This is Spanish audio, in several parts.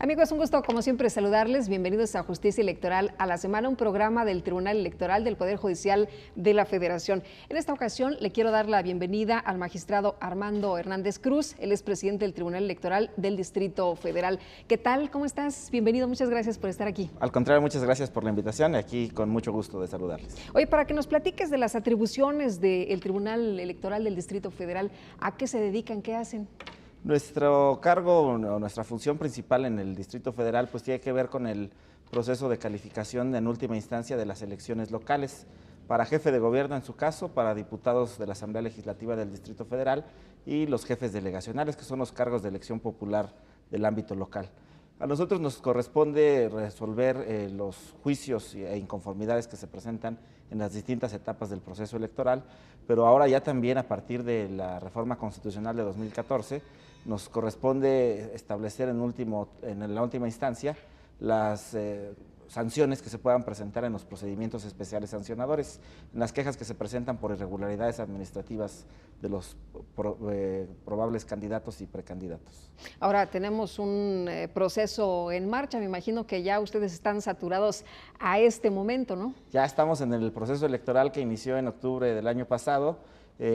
Amigos, un gusto como siempre saludarles. Bienvenidos a Justicia Electoral a la Semana, un programa del Tribunal Electoral del Poder Judicial de la Federación. En esta ocasión le quiero dar la bienvenida al magistrado Armando Hernández Cruz. Él es presidente del Tribunal Electoral del Distrito Federal. ¿Qué tal? ¿Cómo estás? Bienvenido, muchas gracias por estar aquí. Al contrario, muchas gracias por la invitación y aquí con mucho gusto de saludarles. Oye, para que nos platiques de las atribuciones del Tribunal Electoral del Distrito Federal, ¿a qué se dedican? ¿Qué hacen? Nuestro cargo o nuestra función principal en el Distrito Federal pues tiene que ver con el proceso de calificación en última instancia de las elecciones locales, para jefe de gobierno en su caso, para diputados de la Asamblea Legislativa del Distrito Federal y los jefes delegacionales, que son los cargos de elección popular del ámbito local. A nosotros nos corresponde resolver los juicios e inconformidades que se presentan en las distintas etapas del proceso electoral, pero ahora ya también a partir de la reforma constitucional de 2014 nos corresponde establecer en la última instancia las sanciones que se puedan presentar en los procedimientos especiales sancionadores, en las quejas que se presentan por irregularidades administrativas de los probables candidatos y precandidatos. Ahora tenemos un proceso en marcha, me imagino que ya ustedes están saturados a este momento, ¿no? Ya estamos en el proceso electoral que inició en octubre del año pasado,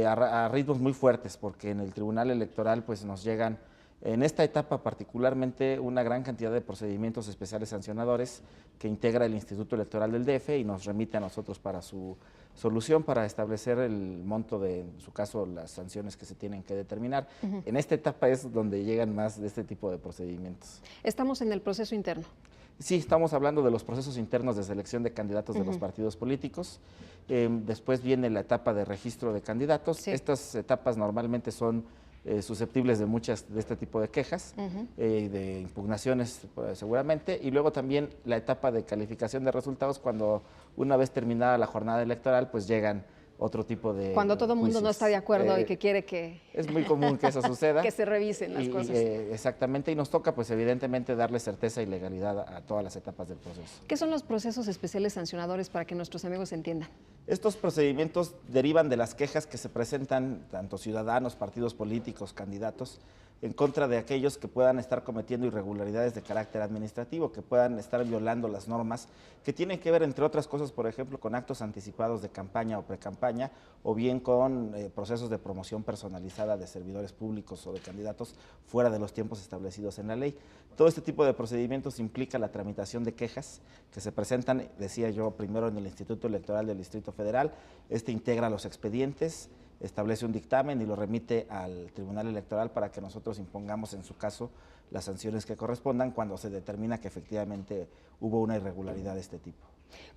a ritmos muy fuertes, porque en el Tribunal Electoral pues nos llegan en esta etapa particularmente una gran cantidad de procedimientos especiales sancionadores que integra el Instituto Electoral del DF y nos remite a nosotros para su solución, para establecer el monto de, en su caso, las sanciones que se tienen que determinar. En esta etapa es donde llegan más de este tipo de procedimientos. Estamos en el proceso interno. Sí, estamos hablando de los procesos internos de selección de candidatos de los partidos políticos. Después viene la etapa de registro de candidatos. Sí. Estas etapas normalmente son susceptibles de muchas de este tipo de quejas, de impugnaciones seguramente, y luego también la etapa de calificación de resultados, cuando una vez terminada la jornada electoral, pues llegan otro tipo de cuando todo el mundo no está de acuerdo y que quiere que... Es muy común que eso suceda. Que se revisen las cosas. Exactamente, y nos toca pues evidentemente darle certeza y legalidad a todas las etapas del proceso. ¿Qué son los procesos especiales sancionadores para que nuestros amigos entiendan? Estos procedimientos derivan de las quejas que se presentan tanto ciudadanos, partidos políticos, candidatos, en contra de aquellos que puedan estar cometiendo irregularidades de carácter administrativo, que puedan estar violando las normas, que tienen que ver, entre otras cosas, por ejemplo, con actos anticipados de campaña o precampaña, o bien con procesos de promoción personalizada de servidores públicos o de candidatos fuera de los tiempos establecidos en la ley. Todo este tipo de procedimientos implica la tramitación de quejas que se presentan, decía yo, primero en el Instituto Electoral del Distrito Federal. Este integra los expedientes, establece un dictamen y lo remite al Tribunal Electoral para que nosotros impongamos en su caso las sanciones que correspondan cuando se determina que efectivamente hubo una irregularidad de este tipo.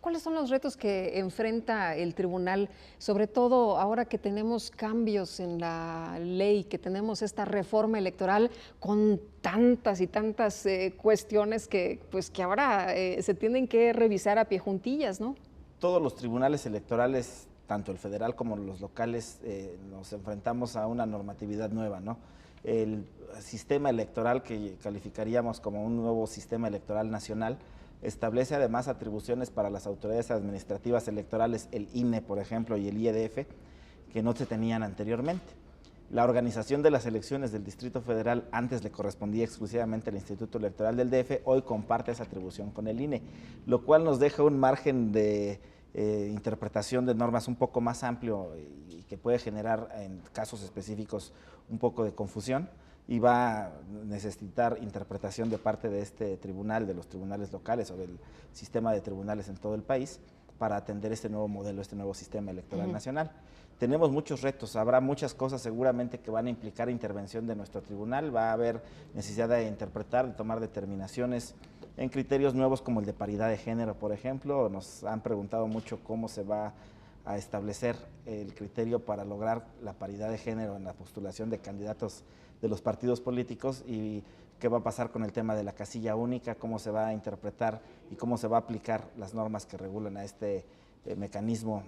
¿Cuáles son los retos que enfrenta el tribunal, sobre todo ahora que tenemos cambios en la ley, que tenemos esta reforma electoral con tantas y tantas cuestiones que ahora se tienen que revisar a pie juntillas, ¿no? Todos los tribunales electorales, tanto el federal como los locales, nos enfrentamos a una normatividad nueva, ¿no? El sistema electoral, que calificaríamos como un nuevo sistema electoral nacional, establece además atribuciones para las autoridades administrativas electorales, el INE, por ejemplo, y el IEDF, que no se tenían anteriormente. La organización de las elecciones del Distrito Federal antes le correspondía exclusivamente al Instituto Electoral del DF, hoy comparte esa atribución con el INE, lo cual nos deja un margen de interpretación de normas un poco más amplio y que puede generar en casos específicos un poco de confusión, y va a necesitar interpretación de parte de este tribunal, de los tribunales locales o del sistema de tribunales en todo el país para atender este nuevo modelo, este nuevo sistema electoral nacional. Tenemos muchos retos, habrá muchas cosas seguramente que van a implicar intervención de nuestro tribunal, va a haber necesidad de interpretar, de tomar determinaciones en criterios nuevos como el de paridad de género, por ejemplo. Nos han preguntado mucho cómo se va a establecer el criterio para lograr la paridad de género en la postulación de candidatos de los partidos políticos y qué va a pasar con el tema de la casilla única, cómo se va a interpretar y cómo se va a aplicar las normas que regulan a este mecanismo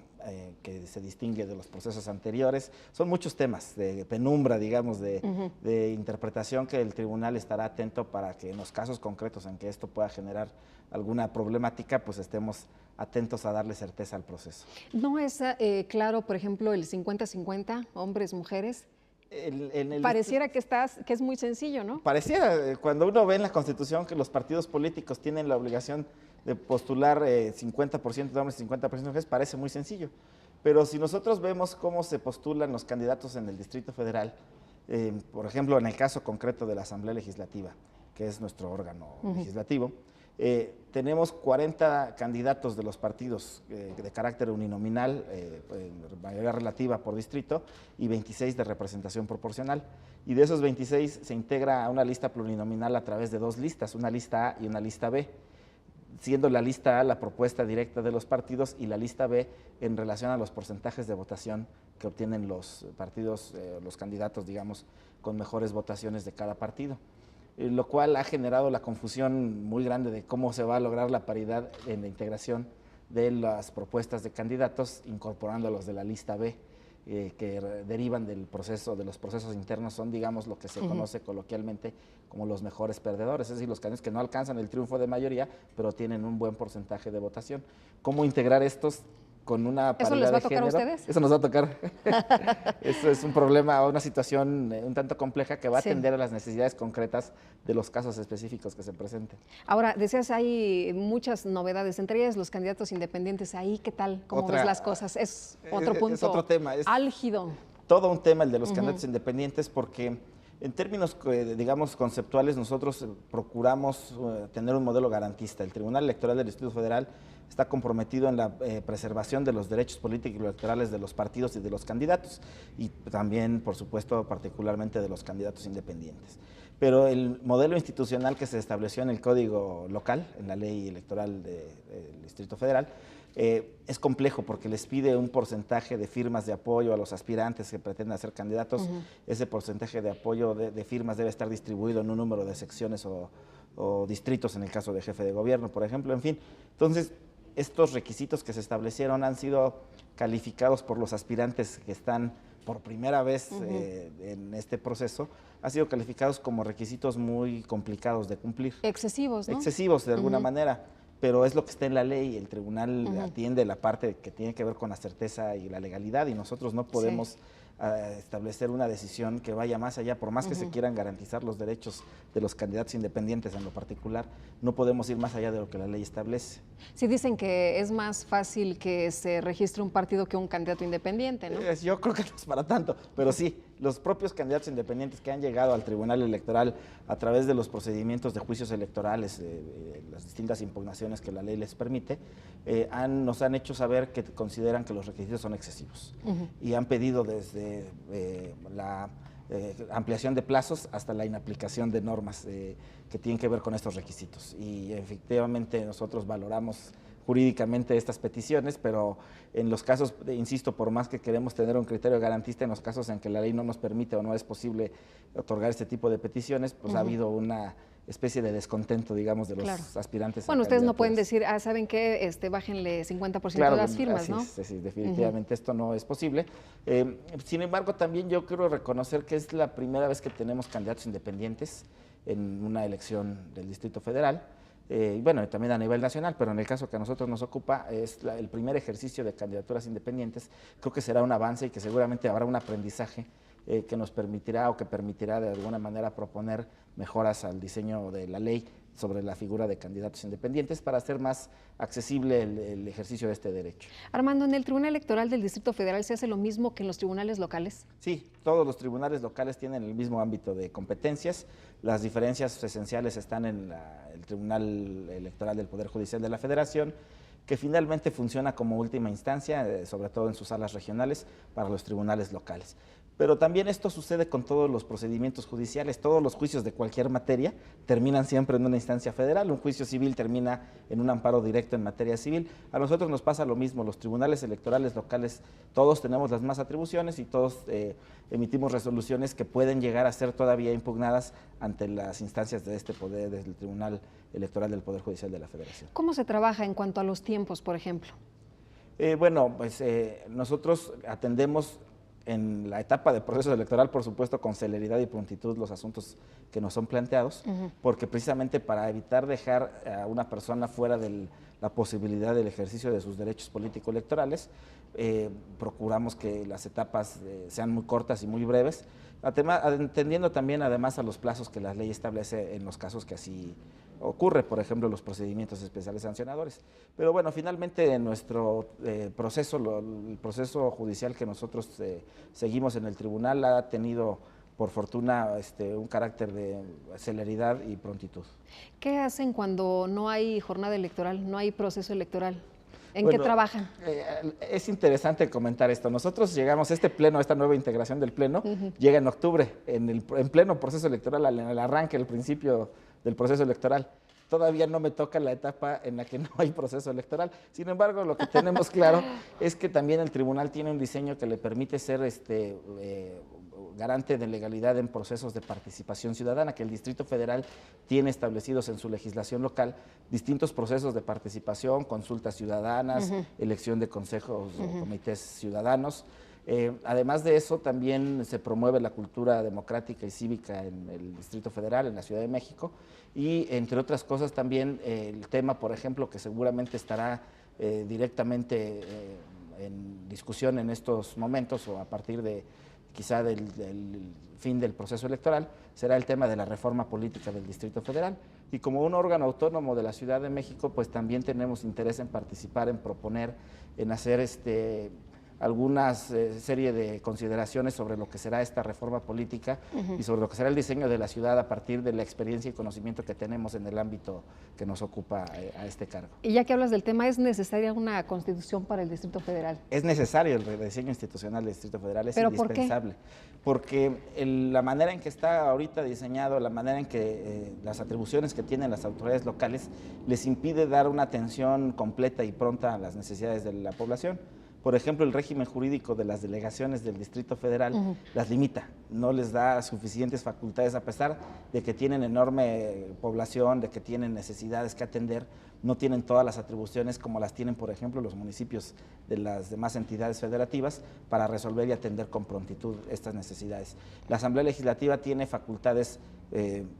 que se distingue de los procesos anteriores. Son muchos temas de penumbra, digamos, de interpretación, que el tribunal estará atento para que en los casos concretos en que esto pueda generar alguna problemática, pues estemos atentos a darle certeza al proceso. ¿No es claro, por ejemplo, el 50-50, hombres, mujeres? Pareciera que es muy sencillo, ¿no? Pareciera, cuando uno ve en la Constitución que los partidos políticos tienen la obligación de postular 50% de hombres y 50% de mujeres, parece muy sencillo. Pero si nosotros vemos cómo se postulan los candidatos en el Distrito Federal, por ejemplo, en el caso concreto de la Asamblea Legislativa, que es nuestro órgano legislativo, tenemos 40 candidatos de los partidos de carácter uninominal, mayoría relativa por distrito, y 26 de representación proporcional. Y de esos 26 se integra a una lista plurinominal a través de 2 listas, una lista A y una lista B, siendo la lista A la propuesta directa de los partidos y la lista B en relación a los porcentajes de votación que obtienen los partidos, los candidatos, digamos, con mejores votaciones de cada partido. Lo cual ha generado la confusión muy grande de cómo se va a lograr la paridad en la integración de las propuestas de candidatos, incorporando a los de la lista B, que derivan del proceso, de los procesos internos, son, digamos, lo que se conoce coloquialmente como los mejores perdedores, es decir, los candidatos que no alcanzan el triunfo de mayoría, pero tienen un buen porcentaje de votación. ¿Cómo integrar estos con una paridad de género? ¿Eso les va a tocar a ustedes? Eso nos va a tocar. Eso es un problema, una situación un tanto compleja que va a atender a las necesidades concretas de los casos específicos que se presenten. Ahora, decías, hay muchas novedades, entre ellas los candidatos independientes. Ahí, ¿qué tal? ¿Cómo ves las cosas? Es otro punto es otro tema, es álgido. Todo un tema el de los candidatos independientes, porque en términos, digamos, conceptuales, nosotros procuramos tener un modelo garantista. El Tribunal Electoral del Distrito Federal está comprometido en la preservación de los derechos políticos y electorales de los partidos y de los candidatos, y también, por supuesto, particularmente de los candidatos independientes. Pero el modelo institucional que se estableció en el Código Local, en la Ley Electoral del Distrito Federal, es complejo porque les pide un porcentaje de firmas de apoyo a los aspirantes que pretenden ser candidatos. Ese porcentaje de apoyo de firmas debe estar distribuido en un número de secciones o distritos en el caso de jefe de gobierno, por ejemplo, en fin. Entonces, estos requisitos que se establecieron han sido calificados por los aspirantes que están por primera vez en este proceso, han sido calificados como requisitos muy complicados de cumplir. Excesivos, ¿no? Excesivos, de alguna manera, pero es lo que está en la ley. El tribunal atiende la parte que tiene que ver con la certeza y la legalidad, y nosotros no podemos establecer una decisión que vaya más allá, por más que se quieran garantizar los derechos de los candidatos independientes en lo particular, no podemos ir más allá de lo que la ley establece. Sí, dicen que es más fácil que se registre un partido que un candidato independiente, ¿no? Yo creo que no es para tanto, pero sí, los propios candidatos independientes que han llegado al Tribunal Electoral a través de los procedimientos de juicios electorales, las distintas impugnaciones que la ley les permite, nos han hecho saber que consideran que los requisitos son excesivos y han pedido desde la ampliación de plazos hasta la inaplicación de normas que tienen que ver con estos requisitos. Y efectivamente nosotros valoramos jurídicamente estas peticiones, pero en los casos, insisto, por más que queremos tener un criterio garantista, en los casos en que la ley no nos permite o no es posible otorgar este tipo de peticiones, pues ha habido una especie de descontento, digamos, de los aspirantes. Bueno, ustedes no pueden decir, ¿saben qué? Bájenle 50% de las firmas, ¿no? Sí, definitivamente esto no es posible. Sin embargo, también yo quiero reconocer que es la primera vez que tenemos candidatos independientes en una elección del Distrito Federal. Bueno, también a nivel nacional, pero en el caso que a nosotros nos ocupa, es el primer ejercicio de candidaturas independientes. Creo que será un avance y que seguramente habrá un aprendizaje que nos permitirá o que permitirá de alguna manera proponer mejoras al diseño de la ley sobre la figura de candidatos independientes para hacer más accesible el ejercicio de este derecho. Armando, ¿en el Tribunal Electoral del Distrito Federal se hace lo mismo que en los tribunales locales? Sí, todos los tribunales locales tienen el mismo ámbito de competencias. Las diferencias esenciales están en el Tribunal Electoral del Poder Judicial de la Federación, que finalmente funciona como última instancia, sobre todo en sus salas regionales, para los tribunales locales. Pero también esto sucede con todos los procedimientos judiciales. Todos los juicios de cualquier materia terminan siempre en una instancia federal. Un juicio civil termina en un amparo directo en materia civil. A nosotros nos pasa lo mismo. Los tribunales electorales locales, todos tenemos las mismas atribuciones y todos emitimos resoluciones que pueden llegar a ser todavía impugnadas ante las instancias de este poder, desde el Tribunal Electoral del Poder Judicial de la Federación. ¿Cómo se trabaja en cuanto a los tiempos, por ejemplo? Bueno, pues nosotros atendemos en la etapa de proceso electoral, por supuesto, con celeridad y prontitud los asuntos que nos son planteados, porque precisamente para evitar dejar a una persona fuera de la posibilidad del ejercicio de sus derechos político-electorales, procuramos que las etapas sean muy cortas y muy breves, Atendiendo también además a los plazos que la ley establece en los casos que así ocurre, por ejemplo, los procedimientos especiales sancionadores. Pero bueno, finalmente en nuestro proceso, el proceso judicial que nosotros seguimos en el tribunal ha tenido, por fortuna, un carácter de celeridad y prontitud. ¿Qué hacen cuando no hay jornada electoral, no hay proceso electoral? ¿En Bueno, qué trabajan? Es interesante comentar esto. Nosotros llegamos, esta nueva integración del Pleno, llega en octubre, en pleno proceso electoral, en el arranque, el principio del proceso electoral. Todavía no me toca la etapa en la que no hay proceso electoral. Sin embargo, lo que tenemos claro es que también el tribunal tiene un diseño que le permite ser garante de legalidad en procesos de participación ciudadana, que el Distrito Federal tiene establecidos en su legislación local distintos procesos de participación, consultas ciudadanas, elección de consejos o comités ciudadanos. Además de eso, también se promueve la cultura democrática y cívica en el Distrito Federal, en la Ciudad de México, y entre otras cosas también el tema, por ejemplo, que seguramente estará directamente en discusión en estos momentos o a partir de quizá del fin del proceso electoral, será el tema de la reforma política del Distrito Federal. Y como un órgano autónomo de la Ciudad de México, pues también tenemos interés en participar, en proponer, en hacer algunas serie de consideraciones sobre lo que será esta reforma política y sobre lo que será el diseño de la ciudad a partir de la experiencia y conocimiento que tenemos en el ámbito que nos ocupa a este cargo. Y ya que hablas del tema, ¿es necesaria una constitución para el Distrito Federal? Es necesario el rediseño institucional del Distrito Federal, es indispensable. ¿Por qué? Porque la manera en que está ahorita diseñado, la manera en que las atribuciones que tienen las autoridades locales les impide dar una atención completa y pronta a las necesidades de la población. Por ejemplo, el régimen jurídico de las delegaciones del Distrito Federal las limita, no les da suficientes facultades, a pesar de que tienen enorme población, de que tienen necesidades que atender, no tienen todas las atribuciones como las tienen, por ejemplo, los municipios de las demás entidades federativas para resolver y atender con prontitud estas necesidades. La Asamblea Legislativa tiene facultades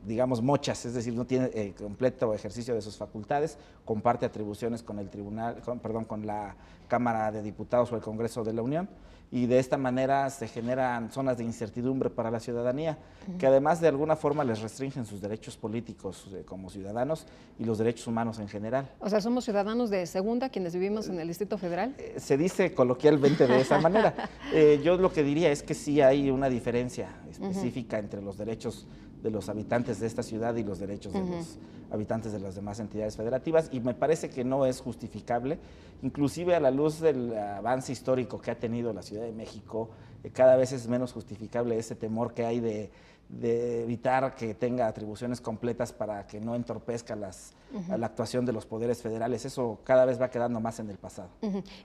digamos, mochas, es decir, no tiene completo ejercicio de sus facultades, comparte atribuciones con el tribunal, con la Cámara de Diputados o el Congreso de la Unión, y de esta manera se generan zonas de incertidumbre para la ciudadanía, que además de alguna forma les restringen sus derechos políticos como ciudadanos y los derechos humanos en general. O sea, ¿somos ciudadanos de segunda quienes vivimos en el Distrito Federal? Se dice coloquialmente de esa manera. Yo lo que diría es que sí hay una diferencia específica entre los derechos de los habitantes de esta ciudad y los derechos de los habitantes de las demás entidades federativas, y me parece que no es justificable, inclusive a la luz del avance histórico que ha tenido la Ciudad de México, cada vez es menos justificable ese temor que hay de evitar que tenga atribuciones completas para que no entorpezca la actuación de los poderes federales. Eso cada vez va quedando más en el pasado.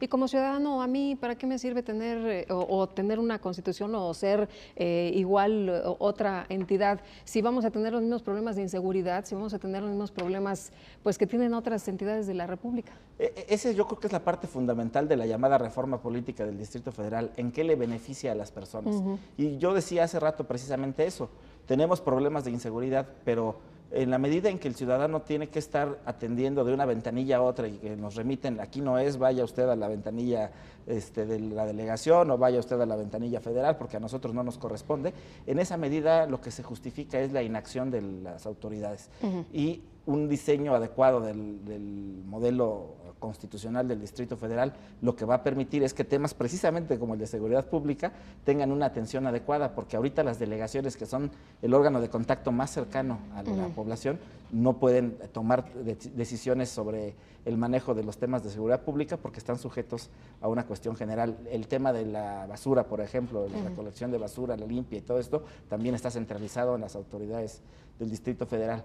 Y como ciudadano, ¿a mí para qué me sirve tener tener una constitución o ser igual otra entidad si vamos a tener los mismos problemas de inseguridad, si vamos a tener los mismos problemas pues que tienen otras entidades de la República? Ese yo creo que es la parte fundamental de la llamada reforma política del Distrito Federal, en qué le beneficia a las personas. Y yo decía hace rato precisamente eso, tenemos problemas de inseguridad, pero en la medida en que el ciudadano tiene que estar atendiendo de una ventanilla a otra y que nos remiten, aquí no es, vaya usted a la ventanilla de la delegación o vaya usted a la ventanilla federal porque a nosotros no nos corresponde, en esa medida lo que se justifica es la inacción de las autoridades y un diseño adecuado del modelo constitucional del Distrito Federal lo que va a permitir es que temas precisamente como el de seguridad pública tengan una atención adecuada, porque ahorita las delegaciones, que son el órgano de contacto más cercano a la población, no pueden tomar decisiones sobre el manejo de los temas de seguridad pública porque están sujetos a una cuestión general. El tema de la basura, por ejemplo, la recolección de basura, la limpia y todo esto, también está centralizado en las autoridades del Distrito Federal.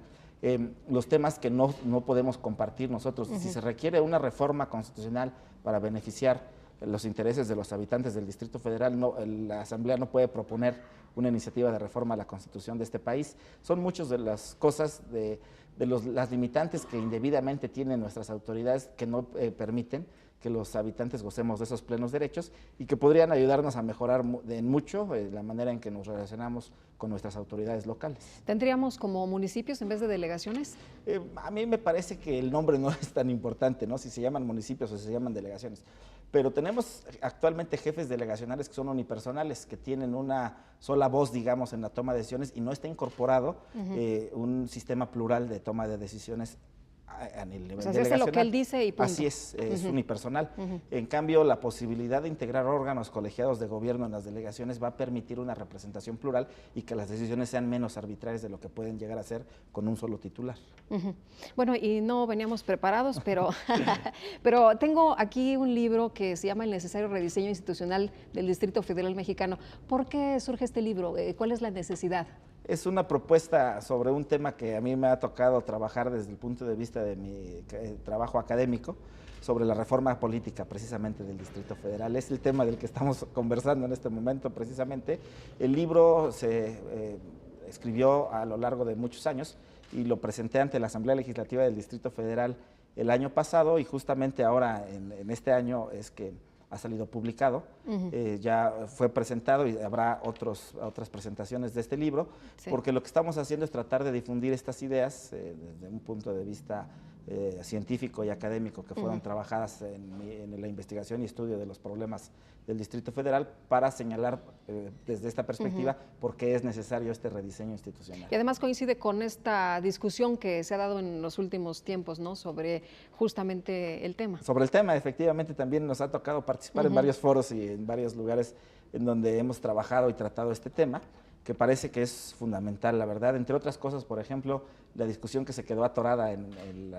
Los temas que no podemos compartir nosotros. Si se requiere una reforma constitucional para beneficiar los intereses de los habitantes del Distrito Federal, la Asamblea no puede proponer una iniciativa de reforma a la Constitución de este país. Son muchas de las cosas, las limitantes que indebidamente tienen nuestras autoridades que no permiten que los habitantes gocemos de esos plenos derechos y que podrían ayudarnos a mejorar en mucho la manera en que nos relacionamos con nuestras autoridades locales. ¿Tendríamos como municipios en vez de delegaciones? A mí me parece que el nombre no es tan importante, ¿no? Si se llaman municipios o si se llaman delegaciones. Pero tenemos actualmente jefes delegacionales que son unipersonales, que tienen una sola sola voz, digamos, en la toma de decisiones y no está incorporado un sistema plural de toma de decisiones a nivel O sea, delegacional. se hace lo que él dice y punto. Así es unipersonal. En cambio, la posibilidad de integrar órganos colegiados de gobierno en las delegaciones va a permitir una representación plural y que las decisiones sean menos arbitrarias de lo que pueden llegar a ser con un solo titular. Bueno, y no veníamos preparados, pero, pero tengo aquí un libro que se llama El necesario rediseño institucional del Distrito Federal Mexicano. ¿Por qué surge este libro? ¿Cuál es la necesidad? Es una propuesta sobre un tema que a mí me ha tocado trabajar desde el punto de vista de mi trabajo académico, sobre la reforma política precisamente del Distrito Federal. Es el tema del que estamos conversando en este momento precisamente. El libro se escribió a lo largo de muchos años y lo presenté ante la Asamblea Legislativa del Distrito Federal el año pasado y justamente ahora en este año es que ha salido publicado, ya fue presentado y habrá otras presentaciones de este libro, porque lo que estamos haciendo es tratar de difundir estas ideas desde un punto de vista científico y académico que fueron trabajadas en la investigación y estudio de los problemas del Distrito Federal para señalar desde esta perspectiva por qué es necesario este rediseño institucional. Y además coincide con esta discusión que se ha dado en los últimos tiempos, ¿no? Sobre justamente el tema. Sobre el tema, efectivamente, también nos ha tocado participar en varios foros y en varios lugares en donde hemos trabajado y tratado este tema, que parece que es fundamental, la verdad. Entre otras cosas, por ejemplo, la discusión que se quedó atorada en el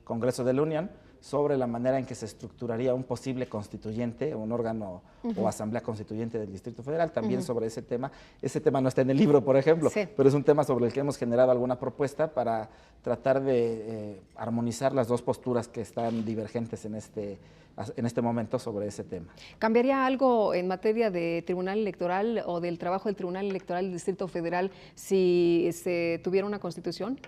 Congreso de la Unión sobre la manera en que se estructuraría un posible constituyente, un órgano o asamblea constituyente del Distrito Federal, también sobre ese tema. Ese tema no está en el libro, por ejemplo, pero es un tema sobre el que hemos generado alguna propuesta para tratar de armonizar las dos posturas que están divergentes en este momento sobre ese tema. ¿Cambiaría algo en materia de Tribunal Electoral o del trabajo del Tribunal Electoral del Distrito Federal si se tuviera una constitución?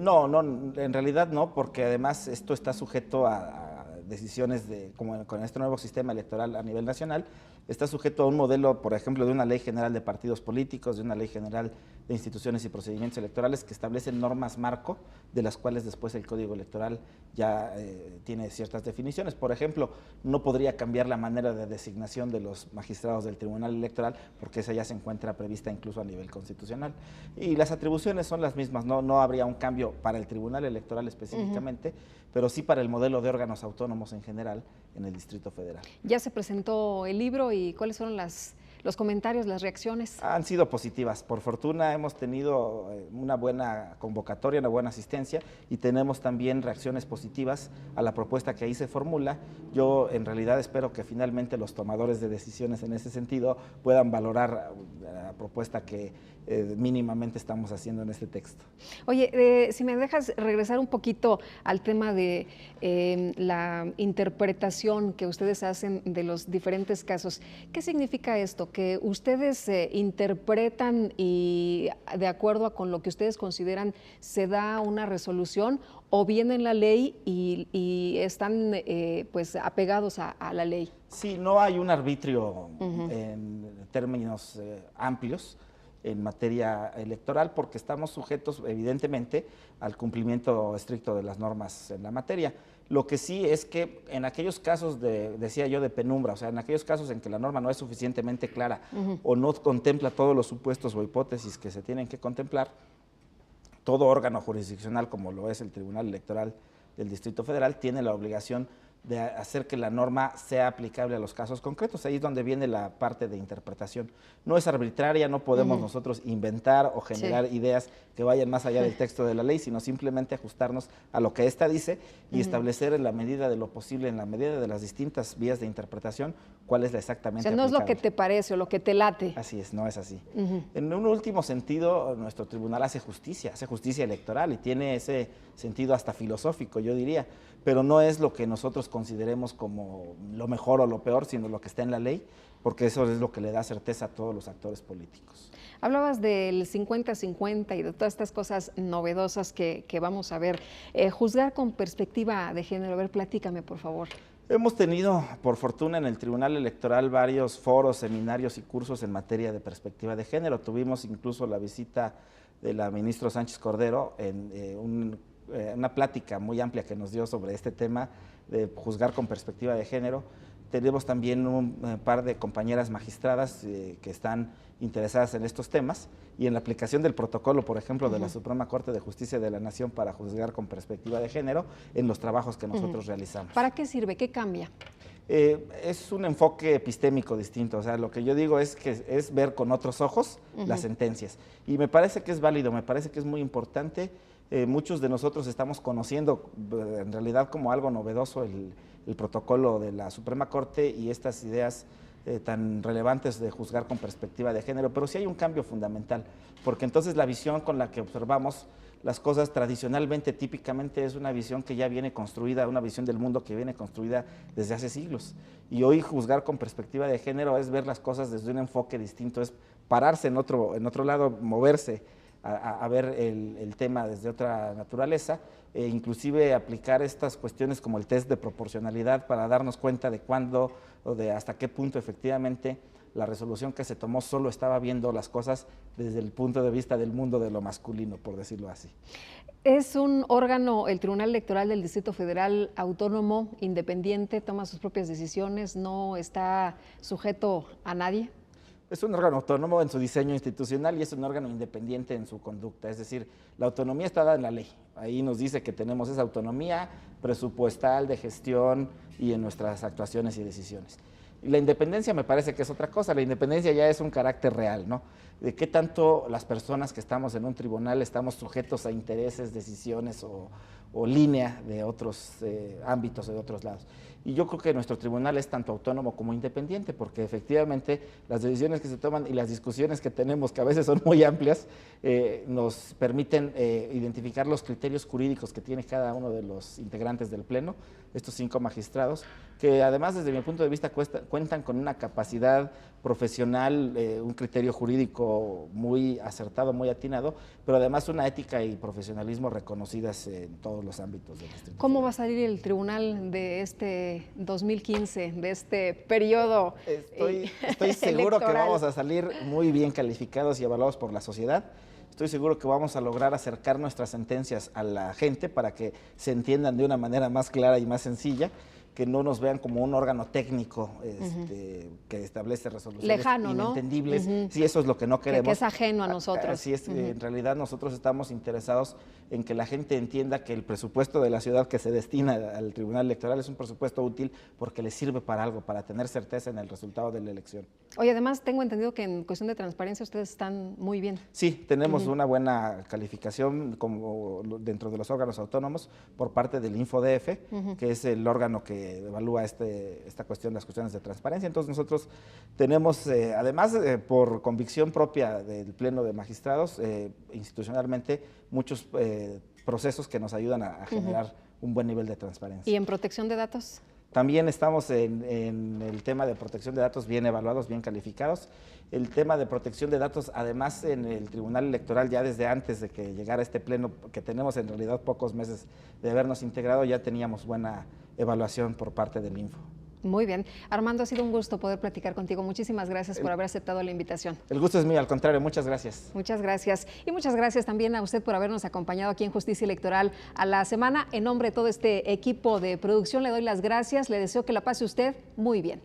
No, en realidad no, porque además esto está sujeto a decisiones como con este nuevo sistema electoral a nivel nacional, está sujeto a un modelo, por ejemplo, de una ley general de partidos políticos, de una ley general de instituciones y procedimientos electorales que establecen normas marco, de las cuales después el Código Electoral ya tiene ciertas definiciones. Por ejemplo, no podría cambiar la manera de designación de los magistrados del Tribunal Electoral, porque esa ya se encuentra prevista incluso a nivel constitucional. Y las atribuciones son las mismas, no habría un cambio para el Tribunal Electoral específicamente, pero sí para el modelo de órganos autónomos en general en el Distrito Federal. ¿Ya se presentó el libro y cuáles fueron los comentarios, las reacciones? Han sido positivas. Por fortuna hemos tenido una buena convocatoria, una buena asistencia y tenemos también reacciones positivas a la propuesta que ahí se formula. Yo en realidad espero que finalmente los tomadores de decisiones en ese sentido puedan valorar la propuesta que mínimamente estamos haciendo en este texto. Oye, si me dejas regresar un poquito al tema de la interpretación que ustedes hacen de los diferentes casos, ¿qué significa esto? ¿Que ustedes interpretan y de acuerdo con lo que ustedes consideran se da una resolución o viene en la ley y están pues apegados a la ley? Sí, no hay un arbitrio en términos amplios en materia electoral porque estamos sujetos evidentemente al cumplimiento estricto de las normas en la materia. Lo que sí es que en aquellos casos decía yo, de penumbra, o sea, en aquellos casos en que la norma no es suficientemente clara o no contempla todos los supuestos o hipótesis que se tienen que contemplar, todo órgano jurisdiccional como lo es el Tribunal Electoral del Distrito Federal tiene la obligación de hacer que la norma sea aplicable a los casos concretos. Ahí es donde viene la parte de interpretación. No es arbitraria, no podemos nosotros inventar o generar ideas que vayan más allá del texto de la ley, sino simplemente ajustarnos a lo que ésta dice y establecer en la medida de lo posible, en la medida de las distintas vías de interpretación, cuál es la exactamente aplicable. O sea, no es lo que te parece o lo que te late. Así es, no es así. En un último sentido, nuestro tribunal hace justicia electoral y tiene ese sentido hasta filosófico, yo diría, pero no es lo que nosotros consideremos como lo mejor o lo peor, sino lo que está en la ley, porque eso es lo que le da certeza a todos los actores políticos. Hablabas del 50-50 y de todas estas cosas novedosas que vamos a ver. Juzgar con perspectiva de género, a ver, platícame, por favor. Hemos tenido, por fortuna, en el Tribunal Electoral varios foros, seminarios y cursos en materia de perspectiva de género. Tuvimos incluso la visita de la ministra Sánchez Cordero en una plática muy amplia que nos dio sobre este tema de juzgar con perspectiva de género, Tenemos también un par de compañeras magistradas que están interesadas en estos temas y en la aplicación del protocolo, por ejemplo, de la Suprema Corte de Justicia de la Nación para juzgar con perspectiva de género en los trabajos que nosotros realizamos. ¿Para qué sirve? ¿Qué cambia? Es un enfoque epistémico distinto, o sea, lo que yo digo es que es ver con otros ojos las sentencias y me parece que es válido, me parece que es muy importante. Muchos de nosotros estamos conociendo en realidad como algo novedoso el protocolo de la Suprema Corte y estas ideas tan relevantes de juzgar con perspectiva de género, pero sí hay un cambio fundamental, porque entonces la visión con la que observamos las cosas tradicionalmente, típicamente es una visión que ya viene construida, una visión del mundo que viene construida desde hace siglos. Y hoy juzgar con perspectiva de género es ver las cosas desde un enfoque distinto, es pararse en otro lado, moverse a ver el tema desde otra naturaleza, inclusive aplicar estas cuestiones como el test de proporcionalidad para darnos cuenta de cuándo o de hasta qué punto efectivamente la resolución que se tomó solo estaba viendo las cosas desde el punto de vista del mundo de lo masculino, por decirlo así. ¿Es un órgano, el Tribunal Electoral del Distrito Federal, autónomo, independiente, toma sus propias decisiones, no está sujeto a nadie? Es un órgano autónomo en su diseño institucional y es un órgano independiente en su conducta, es decir, la autonomía está dada en la ley. Ahí nos dice que tenemos esa autonomía presupuestal, de gestión y en nuestras actuaciones y decisiones. Y la independencia me parece que es otra cosa, la independencia ya es un carácter real, ¿no? De qué tanto las personas que estamos en un tribunal estamos sujetos a intereses, decisiones o línea de otros ámbitos, de otros lados. Y yo creo que nuestro tribunal es tanto autónomo como independiente, porque efectivamente las decisiones que se toman y las discusiones que tenemos, que a veces son muy amplias, nos permiten identificar los criterios jurídicos que tiene cada uno de los integrantes del Pleno, estos 5 magistrados, que además desde mi punto de vista cuentan con una capacidad profesional, un criterio jurídico muy acertado, muy atinado, pero además una ética y profesionalismo reconocidas en todos los ámbitos del distrito. ¿Cómo va a salir el tribunal de este 2015, de este periodo? Estoy seguro que vamos a salir muy bien calificados y evaluados por la sociedad. Estoy seguro que vamos a lograr acercar nuestras sentencias a la gente para que se entiendan de una manera más clara y más sencilla, que no nos vean como un órgano técnico que establece resoluciones lejano, inentendibles. Sí, eso es lo que no queremos. Que es ajeno a nosotros. Así es, en realidad nosotros estamos interesados en que la gente entienda que el presupuesto de la ciudad que se destina al Tribunal Electoral es un presupuesto útil porque le sirve para algo, para tener certeza en el resultado de la elección. Oye, además tengo entendido que en cuestión de transparencia ustedes están muy bien. Sí, tenemos una buena calificación como dentro de los órganos autónomos por parte del InfoDF, que es el órgano que evalúa esta cuestión, las cuestiones de transparencia. Entonces nosotros tenemos, además por convicción propia del Pleno de Magistrados, institucionalmente muchos procesos que nos ayudan a generar un buen nivel de transparencia. ¿Y en protección de datos? También estamos en el tema de protección de datos bien evaluados, bien calificados. El tema de protección de datos, además en el Tribunal Electoral, ya desde antes de que llegara este pleno, que tenemos en realidad pocos meses de habernos integrado, ya teníamos buena evaluación por parte del Info. Muy bien. Armando, ha sido un gusto poder platicar contigo. Muchísimas gracias por haber aceptado la invitación. El gusto es mío, al contrario, muchas gracias. Muchas gracias. Y muchas gracias también a usted por habernos acompañado aquí en Justicia Electoral a la semana. En nombre de todo este equipo de producción le doy las gracias. Le deseo que la pase usted muy bien.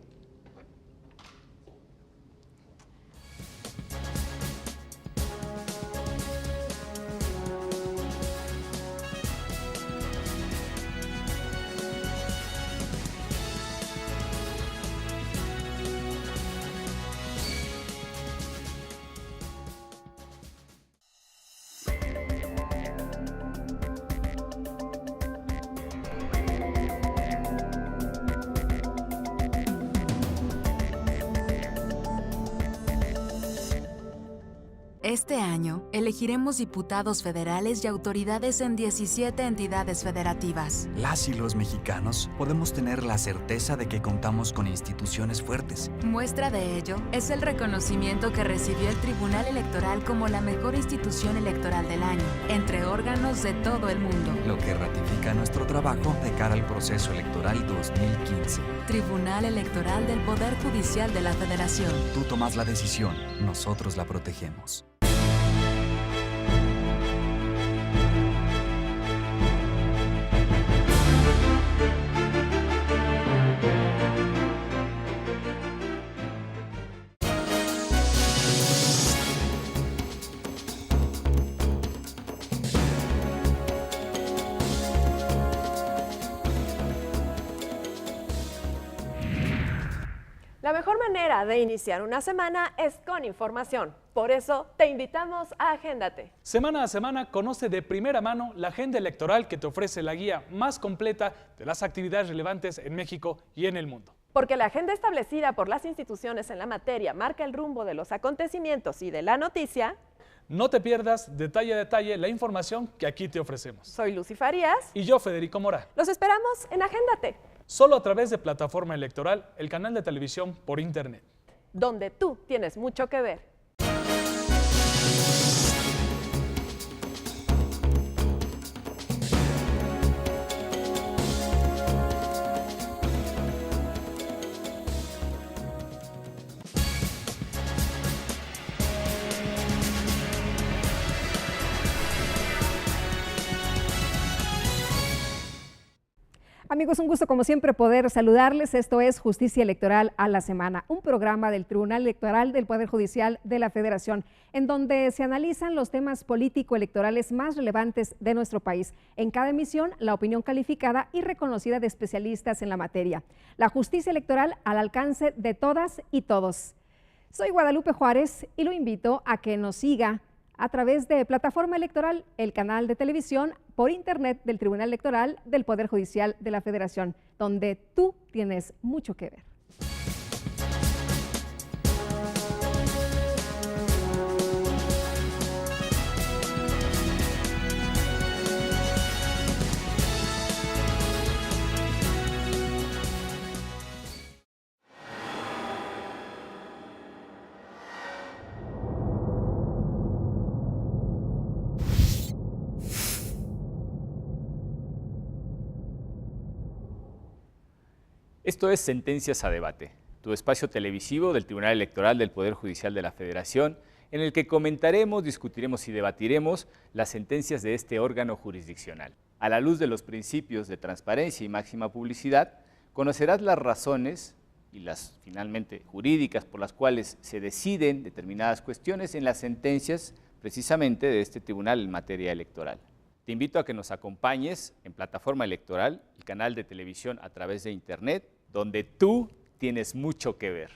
Este año, elegiremos diputados federales y autoridades en 17 entidades federativas. Las y los mexicanos podemos tener la certeza de que contamos con instituciones fuertes. Muestra de ello es el reconocimiento que recibió el Tribunal Electoral como la mejor institución electoral del año, entre órganos de todo el mundo. Lo que ratifica nuestro trabajo de cara al proceso electoral 2015. Tribunal Electoral del Poder Judicial de la Federación. Tú tomas la decisión, nosotros la protegemos. La mejor manera de iniciar una semana es con información. Por eso te invitamos a Agéndate. Semana a semana conoce de primera mano la agenda electoral que te ofrece la guía más completa de las actividades relevantes en México y en el mundo. Porque la agenda establecida por las instituciones en la materia marca el rumbo de los acontecimientos y de la noticia. No te pierdas detalle a detalle la información que aquí te ofrecemos. Soy Lucy Farías. Y yo, Federico Mora. Los esperamos en Agéndate. Solo a través de Plataforma Electoral, el canal de televisión por internet. Donde tú tienes mucho que ver. Amigos, un gusto como siempre poder saludarles. Esto es Justicia Electoral a la Semana, un programa del Tribunal Electoral del Poder Judicial de la Federación, en donde se analizan los temas político-electorales más relevantes de nuestro país. En cada emisión, la opinión calificada y reconocida de especialistas en la materia. La justicia electoral al alcance de todas y todos. Soy Guadalupe Juárez y lo invito a que nos siga a través de Plataforma Electoral, el canal de televisión por internet del Tribunal Electoral del Poder Judicial de la Federación, donde tú tienes mucho que ver. Esto es Sentencias a Debate, tu espacio televisivo del Tribunal Electoral del Poder Judicial de la Federación, en el que comentaremos, discutiremos y debatiremos las sentencias de este órgano jurisdiccional. A la luz de los principios de transparencia y máxima publicidad, conocerás las razones y las finalmente jurídicas por las cuales se deciden determinadas cuestiones en las sentencias precisamente de este tribunal en materia electoral. Te invito a que nos acompañes en Plataforma Electoral, el canal de televisión a través de internet, donde tú tienes mucho que ver.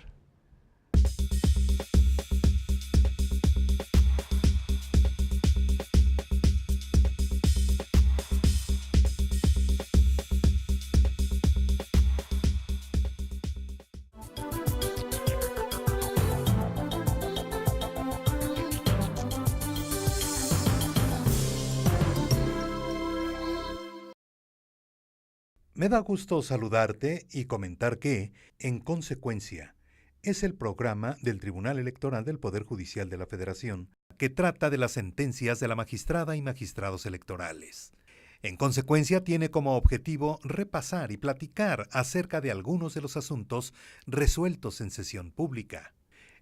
Me da gusto saludarte y comentar que, en consecuencia, es el programa del Tribunal Electoral del Poder Judicial de la Federación que trata de las sentencias de la magistrada y magistrados electorales. En consecuencia, tiene como objetivo repasar y platicar acerca de algunos de los asuntos resueltos en sesión pública.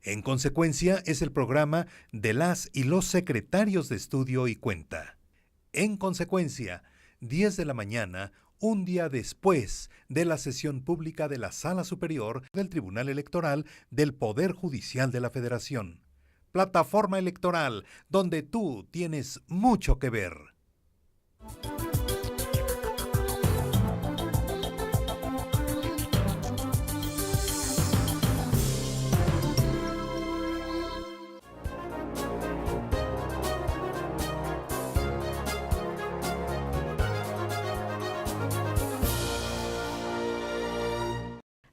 En consecuencia, es el programa de las y los secretarios de estudio y cuenta. En consecuencia, 10 de la mañana, un día después de la sesión pública de la Sala Superior del Tribunal Electoral del Poder Judicial de la Federación. Plataforma Electoral, donde tú tienes mucho que ver.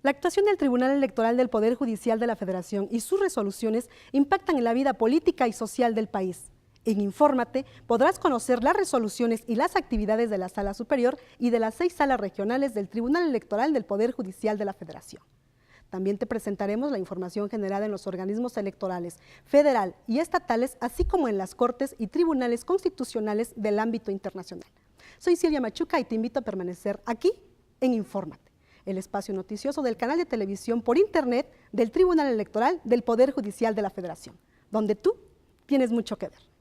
La actuación del Tribunal Electoral del Poder Judicial de la Federación y sus resoluciones impactan en la vida política y social del país. En Infórmate podrás conocer las resoluciones y las actividades de la Sala Superior y de las 6 salas regionales del Tribunal Electoral del Poder Judicial de la Federación. También te presentaremos la información generada en los organismos electorales federal y estatales, así como en las cortes y tribunales constitucionales del ámbito internacional. Soy Silvia Machuca y te invito a permanecer aquí en Infórmate, el espacio noticioso del canal de televisión por internet del Tribunal Electoral del Poder Judicial de la Federación, donde tú tienes mucho que ver.